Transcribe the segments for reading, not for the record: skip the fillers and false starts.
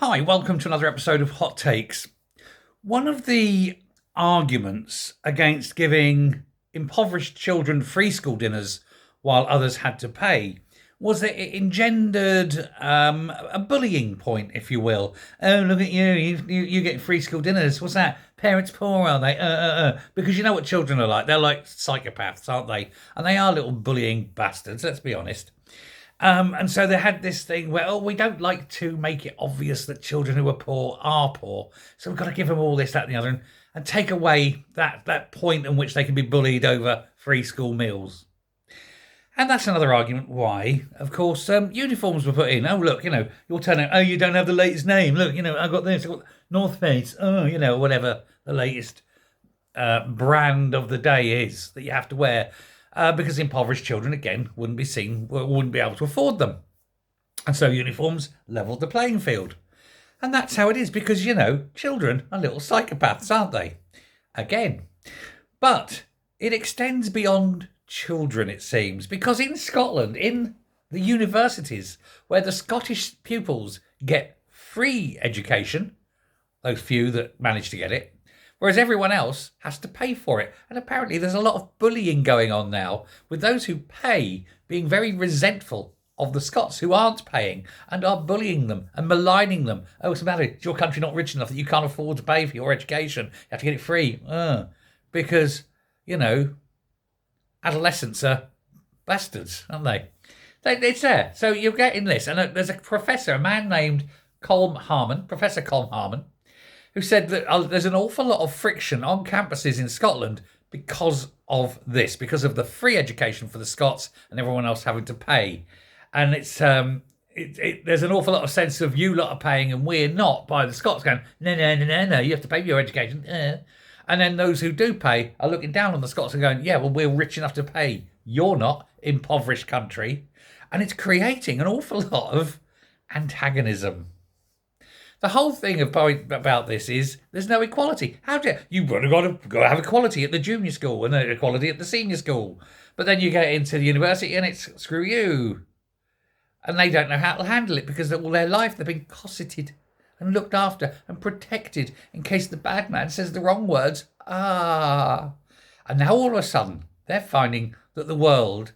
Hi, welcome to another episode of Hot Takes. One of the arguments against giving impoverished children free school dinners while others had to pay was that it engendered a bullying point, if you will. Oh, look at you get free school dinners. What's that? Parents poor, are they? Because you know what children are like. They're like psychopaths, aren't they? And they are little bullying bastards, let's be honest. And so they had this thing where, we don't like to make it obvious that children who are poor. So we've got to give them all this, that, and the other, and take away that point in which they can be bullied over free school meals. And that's another argument why, of course, uniforms were put in. Oh, look, you'll turn out, you don't have the latest name. Look, I've got this, I've got North Face. Oh, whatever the latest brand of the day is that you have to wear. Because impoverished children, again, wouldn't be able to afford them. And so uniforms levelled the playing field. And that's how it is, because, children are little psychopaths, aren't they? Again. But it extends beyond children, it seems, because in Scotland, in the universities, where the Scottish pupils get free education, those few that manage to get it, whereas everyone else has to pay for it. And apparently there's a lot of bullying going on now, with those who pay being very resentful of the Scots who aren't paying and are bullying them and maligning them. Oh, what's the matter? Is your country not rich enough that you can't afford to pay for your education? You have to get it free. Because, adolescents are bastards, aren't they? It's there. So you're getting this. And there's a professor, a man named Professor Colm Harmon, who said that there's an awful lot of friction on campuses in Scotland because of this, because of the free education for the Scots and everyone else having to pay. And it's there's an awful lot of sense of you lot are paying and we're not, by the Scots going, no, you have to pay for your education. And then those who do pay are looking down on the Scots and going, yeah, well, we're rich enough to pay. You're not, impoverished country. And it's creating an awful lot of antagonism. The whole thing about this is there's no equality. How do you've got to go have equality at the junior school and equality at the senior school, but then you get into the university and it's screw you, and they don't know how to handle it because all their life they've been cosseted and looked after and protected in case the bad man says the wrong words. And now all of a sudden they're finding that the world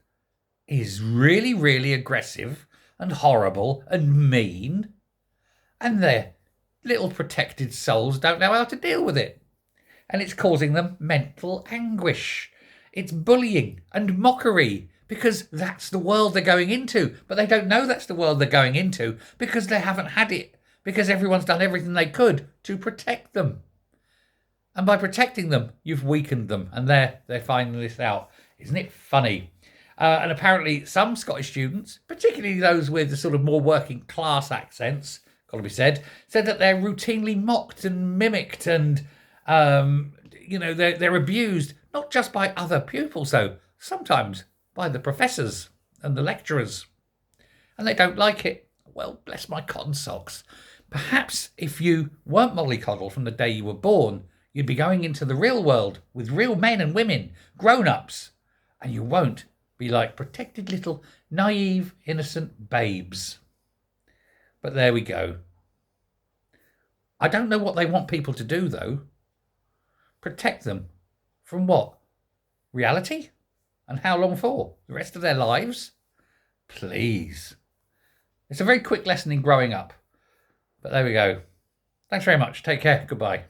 is really, really aggressive and horrible and mean, and their little protected souls don't know how to deal with it. And it's causing them mental anguish. It's bullying and mockery because that's the world they're going into. But they don't know that's the world they're going into because they haven't had it, because everyone's done everything they could to protect them. And by protecting them, you've weakened them. And they're finding this out. Isn't it funny? And apparently some Scottish students, particularly those with the sort of more working class accents, got to be said that they're routinely mocked and mimicked and, they're abused, not just by other pupils, though, sometimes by the professors and the lecturers. And they don't like it. Well, bless my cotton socks. Perhaps if you weren't mollycoddled from the day you were born, you'd be going into the real world with real men and women, grown-ups, and you won't be like protected little naive, innocent babes. But there we go. I don't know what they want people to do, though. Protect them from what? Reality? And how long for? The rest of their lives? Please. It's a very quick lesson in growing up. But there we go. Thanks very much. Take care. Goodbye.